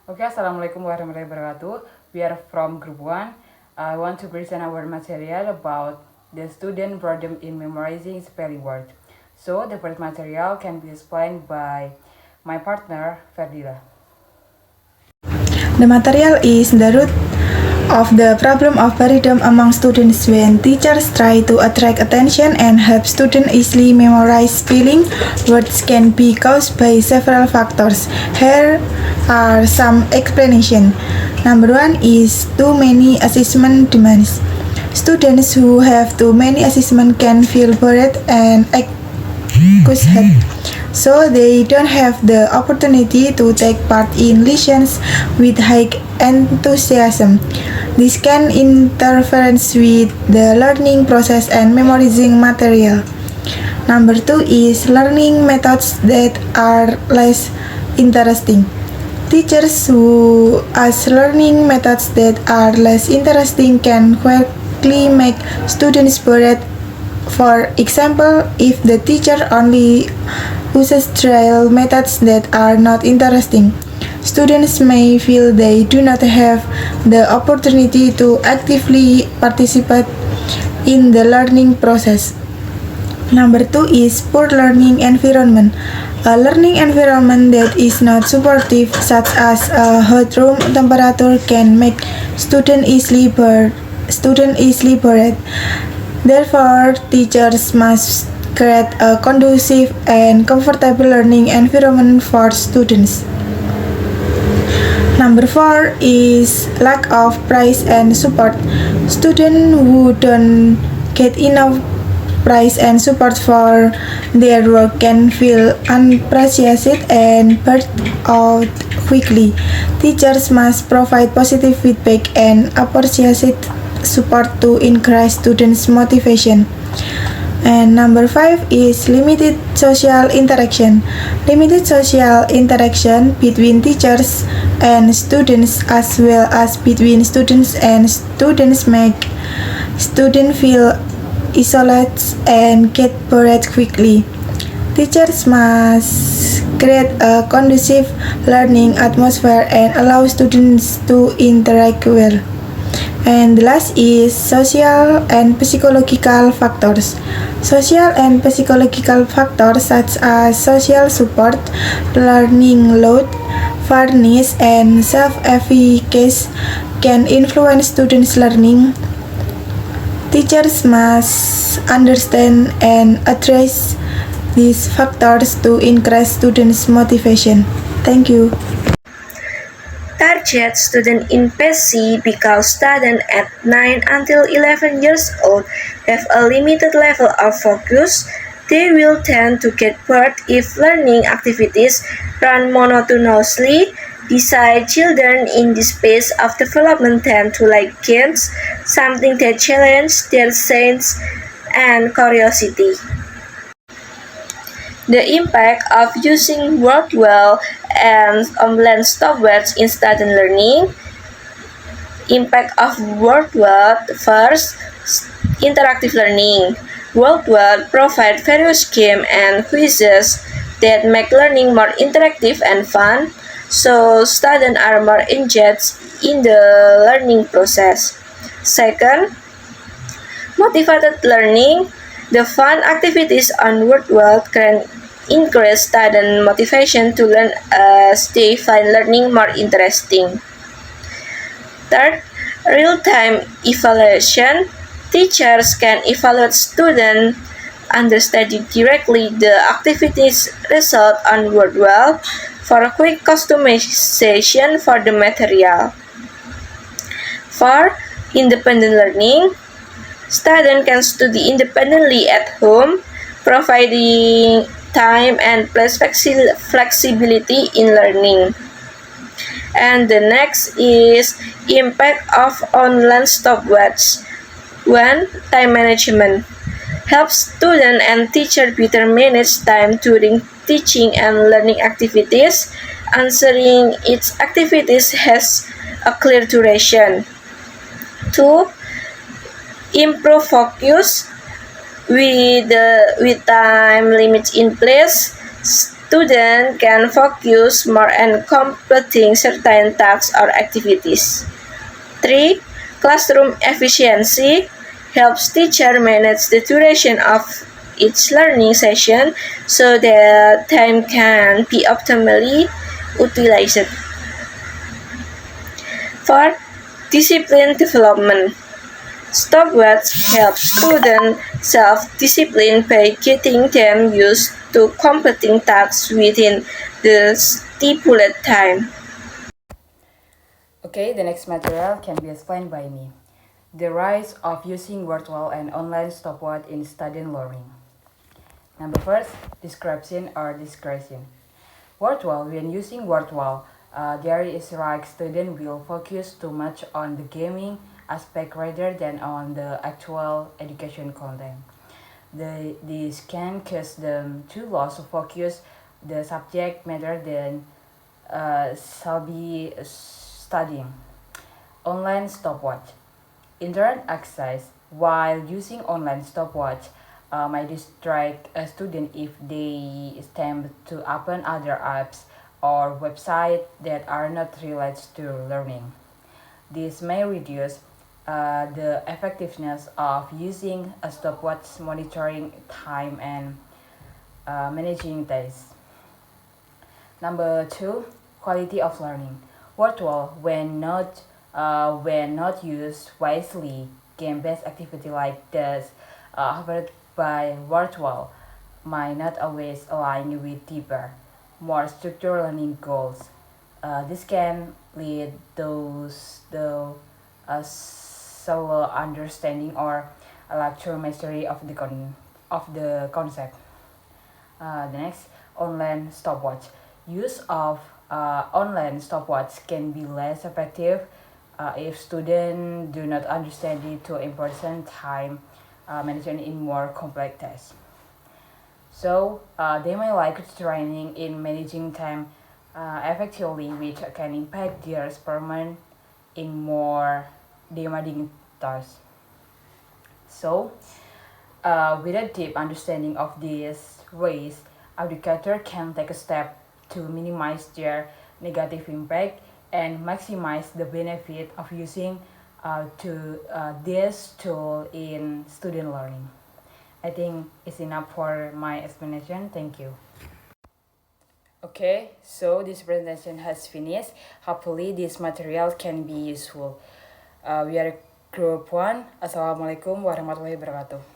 Okay, Assalamualaikum warahmatullahi wabarakatuh. We are from Group 1. I want to present our material about the student problem in memorizing spelling word. So, the first material can be explained by my partner, Ferdila. The material is the root of the problem of boredom among students when teachers try to attract attention and help students easily memorize spelling words can be caused by several factors. Here are some explanations. Number one is too many assessment demands. Students who have too many assessments can feel bored and exhausted, so they don't have the opportunity to take part in lessons with high enthusiasm. This can interfere with the learning process and memorizing material. Number two is learning methods that are less interesting. Teachers who use learning methods that are less interesting can quickly make students bored. For example, if the teacher only uses trial methods that are not interesting, students may feel they do not have the opportunity to actively participate in the learning process. Number two is poor learning environment. A learning environment that is not supportive, such as a hot room temperature, can make students easily bored. Therefore, teachers must create a conducive and comfortable learning environment for students. Number four is lack of praise and support. Students who don't get enough praise and support for their work can feel unappreciated and burnt out quickly. Teachers must provide positive feedback and appreciated support to increase students' motivation. And number five is limited social interaction. Limited social interaction between teachers and students, as well as between students and students, make students feel isolated and get bored quickly. Teachers must create a conducive learning atmosphere and allow students to interact well. And the last is social and psychological factors. Social and psychological factors such as social support, learning load, fairness, and self-efficacy can influence students' learning. Teachers must understand and address these factors to increase students' motivation. Thank you. Target student in PESI because students at 9 until 11 years old have a limited level of focus. They will tend to get bored if learning activities run monotonously. Besides, children in this phase of development tend to like games, something that challenges their sense and curiosity. The impact of using WordWell and online stopwatch in student learning. Impact of WordWell. First, interactive learning. WordWell provides various games and quizzes that make learning more interactive and fun, so students are more engaged in the learning process. Second, motivated learning. The fun activities on WordWell can increase student motivation to learn as they find learning more interesting. Third, real-time evaluation. Teachers can evaluate students understanding directly the activities result on WordWell for a quick customization for the material. 4. Independent learning. Students can study independently at home, providing time and place flexibility in learning. And the next is impact of online stopwatch. 1. Time management. Helps student and teacher better manage time during teaching and learning activities. Answering each activities has a clear duration. 2. Improve focus with time limits in place. Students can focus more on completing certain tasks or activities. 3. Classroom efficiency helps teacher manage the duration of each learning session so that time can be optimally utilized. 4. Discipline development. Stopwatch help students self-discipline by getting them used to completing tasks within the stipulated time. Okay, the next material can be explained by me. The rise of using virtual and online stopwatch in study and learning. Number first, description or discretion. Virtual, when using virtual, there is like student will focus too much on the gaming aspect rather than on the actual education content. This can cause them to lose focus the subject matter than shall be studying. Online stopwatch. Internet access while using online stopwatch might distract a student if they attempt to open other apps or websites that are not related to learning. This may reduce the effectiveness of using a stopwatch monitoring time and managing days. Number two, quality of learning. Virtual, when not used wisely, game-based activity like this offered by virtual might not always align with deeper, more structured learning goals. This can lead to a shallow understanding or a lecture mastery of of the concept. The next, online stopwatch. Use of online stopwatch can be less effective if students do not understand it to important time management in more complex tests. So they may like training in managing time effectively, which can impact their performance in more demanding tasks. So, with a deep understanding of these ways, educators can take a step to minimize their negative impact and maximize the benefit of using this tool in student learning. I think it's enough for my explanation. Thank you. Okay, so this presentation has finished. Hopefully this material can be useful. We are group 1. Assalamualaikum warahmatullahi wabarakatuh.